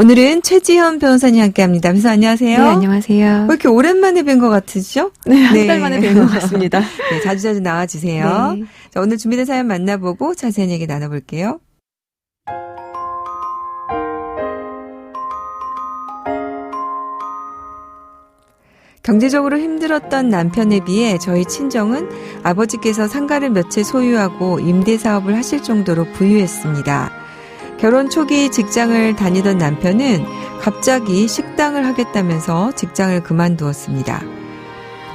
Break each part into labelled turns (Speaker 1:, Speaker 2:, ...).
Speaker 1: 오늘은 최지현 변호사님 함께합니다. 변호사 안녕하세요.
Speaker 2: 네, 안녕하세요.
Speaker 1: 왜 이렇게 오랜만에 뵌 것 같으시죠?
Speaker 2: 네, 한 달 만에 뵌 것 같습니다.
Speaker 1: 네, 자주자주 나와주세요.
Speaker 2: 네.
Speaker 1: 자, 오늘 준비된 사연 만나보고 자세한 얘기 나눠볼게요. 경제적으로 힘들었던 남편에 비해 저희 친정은 아버지께서 상가를 몇 채 소유하고 임대사업을 하실 정도로 부유했습니다. 결혼 초기 직장을 다니던 남편은 갑자기 식당을 하겠다면서 직장을 그만두었습니다.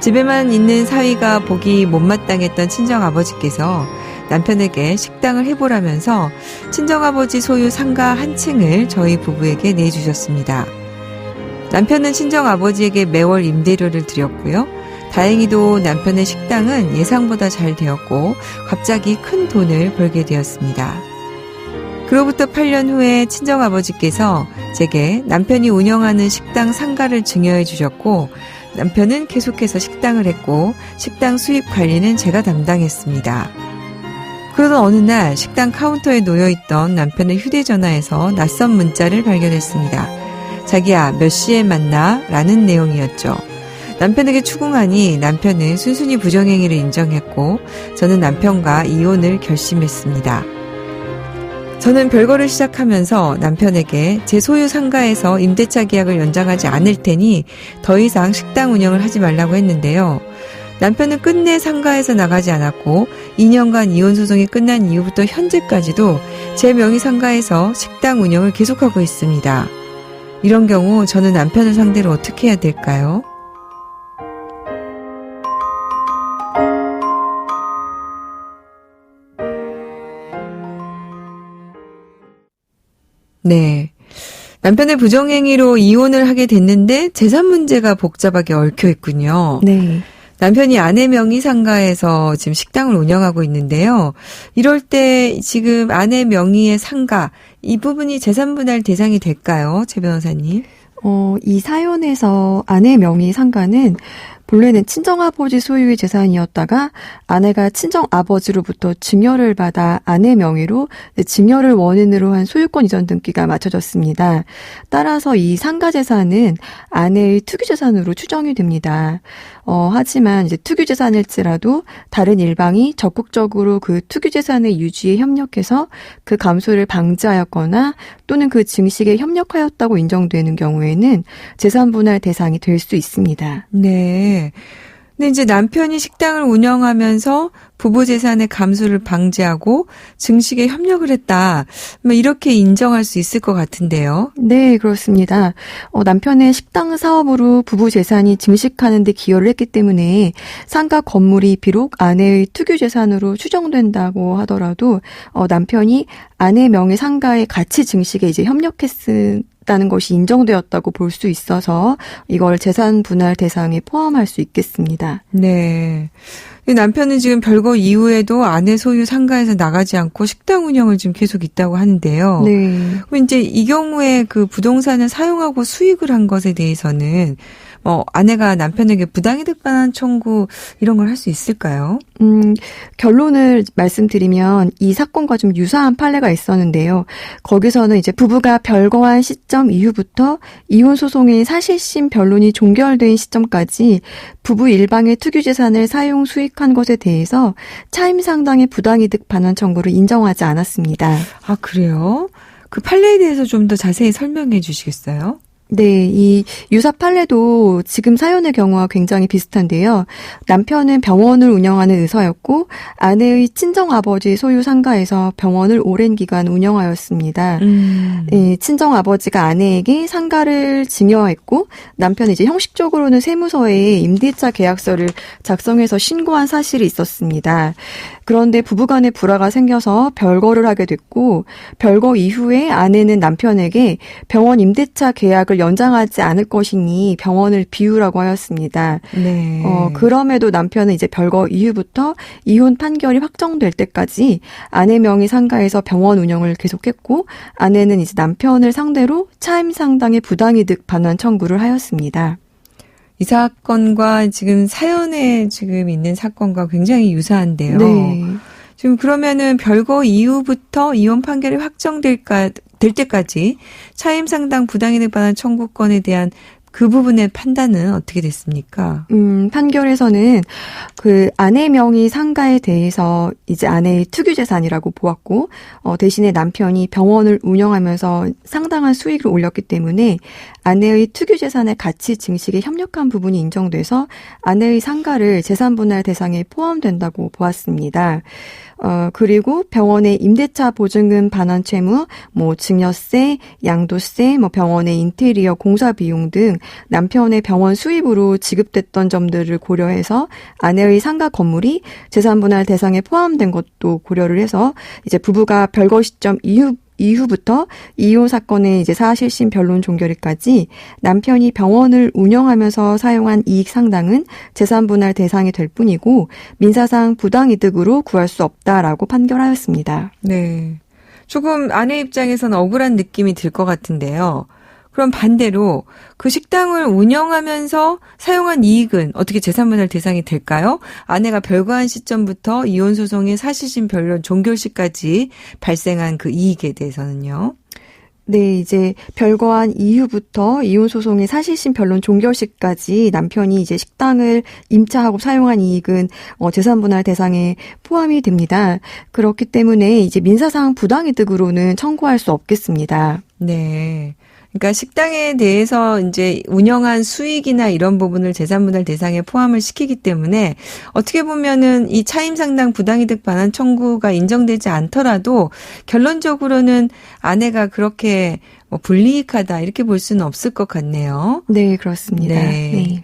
Speaker 1: 집에만 있는 사위가 보기 못마땅했던 친정아버지께서 남편에게 식당을 해보라면서 친정아버지 소유 상가 한 층을 저희 부부에게 내주셨습니다. 남편은 친정아버지에게 매월 임대료를 드렸고요. 다행히도 남편의 식당은 예상보다 잘 되었고 갑자기 큰 돈을 벌게 되었습니다. 그로부터 8년 후에 친정아버지께서 제게 남편이 운영하는 식당 상가를 증여해 주셨고 남편은 계속해서 식당을 했고 식당 수입 관리는 제가 담당했습니다. 그러던 어느 날 식당 카운터에 놓여있던 남편의 휴대전화에서 낯선 문자를 발견했습니다. 자기야, 몇 시에 만나? 라는 내용이었죠. 남편에게 추궁하니 남편은 순순히 부정행위를 인정했고 저는 남편과 이혼을 결심했습니다. 저는 별거를 시작하면서 남편에게 제 소유 상가에서 임대차 계약을 연장하지 않을 테니 더 이상 식당 운영을 하지 말라고 했는데요. 남편은 끝내 상가에서 나가지 않았고 2년간 이혼 소송이 끝난 이후부터 현재까지도 제 명의 상가에서 식당 운영을 계속하고 있습니다. 이런 경우 저는 남편을 상대로 어떻게 해야 될까요? 네. 남편의 부정행위로 이혼을 하게 됐는데 재산 문제가 복잡하게 얽혀 있군요.
Speaker 2: 네.
Speaker 1: 남편이 아내 명의 상가에서 지금 식당을 운영하고 있는데요. 이럴 때 지금 아내 명의의 상가, 이 부분이 재산 분할 대상이 될까요? 최 변호사님.
Speaker 2: 이 사연에서 아내 명의 상가는 본래는 친정아버지 소유의 재산이었다가 아내가 친정아버지로부터 증여를 받아 아내 명의로 증여를 원인으로 한 소유권 이전 등기가 맞춰졌습니다. 따라서 이 상가 재산은 아내의 투기재산으로 추정이 됩니다. 하지만 이제 투기재산일지라도 다른 일방이 적극적으로 그 투기재산의 유지에 협력해서 그 감소를 방지하였거나 또는 그 증식에 협력하였다고 인정되는 경우에는 재산 분할 대상이 될 수 있습니다.
Speaker 1: 네. 근데 이제 남편이 식당을 운영하면서 부부 재산의 감소를 방지하고 증식에 협력을 했다. 이렇게 인정할 수 있을 것 같은데요.
Speaker 2: 네, 그렇습니다. 남편의 식당 사업으로 부부 재산이 증식하는 데 기여를 했기 때문에 상가 건물이 비록 아내의 투기 재산으로 추정된다고 하더라도 남편이 아내 명의 상가의 가치 증식에 이제 협력했다는 것이 인정되었다고 볼 수 있어서 이걸 재산 분할 대상에 포함할 수 있겠습니다.
Speaker 1: 네. 남편은 지금 별거 이후에도 아내 소유 상가에서 나가지 않고 식당 운영을 지금 계속 있다고 하는데요.
Speaker 2: 네.
Speaker 1: 그럼 이제 이 경우에 그 부동산을 사용하고 수익을 한 것에 대해서는 아내가 남편에게 부당이득 반환 청구 이런 걸 할 수 있을까요?
Speaker 2: 결론을 말씀드리면 이 사건과 좀 유사한 판례가 있었는데요. 거기서는 이제 부부가 별거한 시점 이후부터 이혼 소송의 사실심 변론이 종결된 시점까지 부부 일방의 투기재산을 사용 수익한 것에 대해서 차임 상당의 부당이득 반환 청구를 인정하지 않았습니다.
Speaker 1: 아, 그래요? 그 판례에 대해서 좀 더 자세히 설명해 주시겠어요?
Speaker 2: 네, 이 유사 판례도 지금 사연의 경우와 굉장히 비슷한데요. 남편은 병원을 운영하는 의사였고 아내의 친정아버지 소유 상가에서 병원을 오랜 기간 운영하였습니다. 네, 친정아버지가 아내에게 상가를 증여했고 남편은 이제 형식적으로는 세무서에 임대차 계약서를 작성해서 신고한 사실이 있었습니다. 그런데 부부간의 불화가 생겨서 별거를 하게 됐고 별거 이후에 아내는 남편에게 병원 임대차 계약을 연장하지 않을 것이니 병원을 비우라고 하였습니다.
Speaker 1: 네.
Speaker 2: 그럼에도 남편은 이제 별거 이후부터 이혼 판결이 확정될 때까지 아내 명의 상가에서 병원 운영을 계속했고 아내는 이제 남편을 상대로 차임 상당의 부당이득 반환 청구를 하였습니다.
Speaker 1: 이 사건과 지금 사연에 지금 있는 사건과 굉장히 유사한데요.
Speaker 2: 네.
Speaker 1: 지금 그러면은 별거 이후부터 이혼 판결이 확정될 될 때까지 차임 상당 부당이득 반환 청구권에 대한 그 부분의 판단은 어떻게 됐습니까?
Speaker 2: 판결에서는 그 아내 명의 상가에 대해서 이제 아내의 특유재산이라고 보았고, 대신에 남편이 병원을 운영하면서 상당한 수익을 올렸기 때문에 아내의 특유재산의 가치 증식에 협력한 부분이 인정돼서 아내의 상가를 재산분할 대상에 포함된다고 보았습니다. 그리고 병원의 임대차 보증금 반환 채무, 증여세, 양도세, 병원의 인테리어 공사 비용 등 남편의 병원 수입으로 지급됐던 점들을 고려해서 아내의 상가 건물이 재산분할 대상에 포함된 것도 고려를 해서 이제 부부가 별거 시점 이후부터 이혼 사건의 이제 사실심 변론 종결일까지 남편이 병원을 운영하면서 사용한 이익 상당은 재산분할 대상이 될 뿐이고 민사상 부당이득으로 구할 수 없다라고 판결하였습니다.
Speaker 1: 네. 조금 아내 입장에서는 억울한 느낌이 들 것 같은데요. 그럼 반대로 그 식당을 운영하면서 사용한 이익은 어떻게 재산분할 대상이 될까요? 아내가 별거한 시점부터 이혼 소송의 사실심 변론 종결 시까지 발생한 그 이익에 대해서는요.
Speaker 2: 네, 이제 별거한 이후부터 이혼 소송의 사실심 변론 종결 시까지 남편이 이제 식당을 임차하고 사용한 이익은 재산분할 대상에 포함이 됩니다. 그렇기 때문에 이제 민사상 부당이득으로는 청구할 수 없겠습니다.
Speaker 1: 네. 그러니까 식당에 대해서 이제 운영한 수익이나 이런 부분을 재산분할 대상에 포함을 시키기 때문에 어떻게 보면은 이 차임 상당 부당이득 반환 청구가 인정되지 않더라도 결론적으로는 아내가 그렇게 불이익하다 이렇게 볼 수는 없을 것 같네요.
Speaker 2: 네, 그렇습니다.
Speaker 1: 네.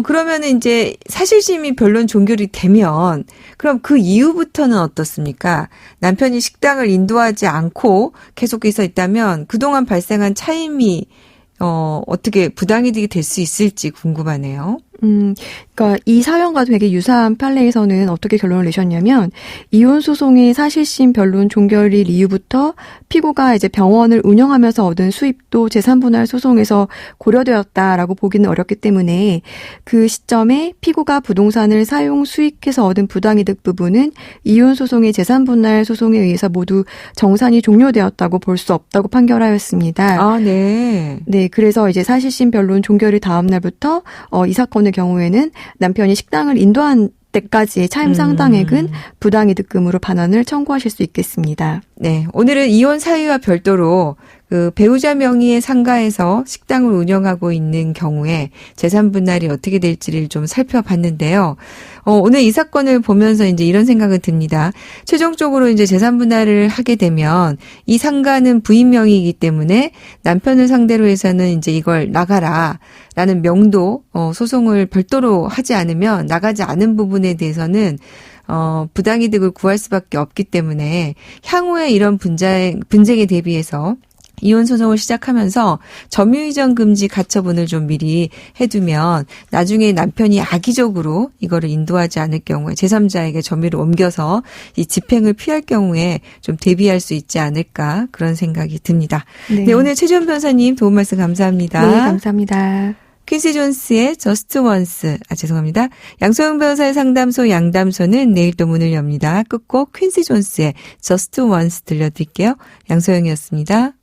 Speaker 1: 그러면은 이제 사실심이 변론 종결이 되면 그럼 그 이후부터는 어떻습니까? 남편이 식당을 인도하지 않고 계속해서 있다면 그동안 발생한 차임이 어떻게 부당이득이 될 수 있을지 궁금하네요.
Speaker 2: 그러니까 이 사연과 되게 유사한 판례에서는 어떻게 결론을 내셨냐면 이혼 소송의 사실심 변론 종결일 이후부터 피고가 이제 병원을 운영하면서 얻은 수입도 재산분할 소송에서 고려되었다라고 보기는 어렵기 때문에 그 시점에 피고가 부동산을 사용 수익해서 얻은 부당이득 부분은 이혼 소송의 재산분할 소송에 의해서 모두 정산이 종료되었다고 볼 수 없다고 판결하였습니다.
Speaker 1: 아, 네.
Speaker 2: 네, 그래서 이제 사실심 변론 종결일 다음 날부터 이 사건의 경우에는 남편이 식당을 인도한 때까지의 차임 상당액은 부당이득금으로 반환을 청구하실 수 있겠습니다.
Speaker 1: 네, 오늘은 이혼 사유와 별도로 그 배우자 명의의 상가에서 식당을 운영하고 있는 경우에 재산 분할이 어떻게 될지를 좀 살펴봤는데요. 오늘 이 사건을 보면서 이제 이런 생각이 듭니다. 최종적으로 이제 재산 분할을 하게 되면 이 상가는 부인 명의이기 때문에 남편을 상대로 해서는 이제 이걸 나가라라는 명도 소송을 별도로 하지 않으면 나가지 않은 부분에 대해서는 부당이득을 구할 수밖에 없기 때문에 향후에 이런 분쟁에 대비해서 이혼 소송을 시작하면서 점유이전 금지 가처분을 좀 미리 해두면 나중에 남편이 악의적으로 이거를 인도하지 않을 경우에 제3자에게 점유를 옮겨서 이 집행을 피할 경우에 좀 대비할 수 있지 않을까 그런 생각이 듭니다. 네, 오늘 최지원 변호사님 도움 말씀 감사합니다.
Speaker 2: 네, 감사합니다.
Speaker 1: 퀸시 존스의 Just Once, 죄송합니다. 양소영 변호사의 상담소 양담소는 내일 또 문을 엽니다. 끝곡 퀸시 존스의 Just Once 들려드릴게요. 양소영이었습니다.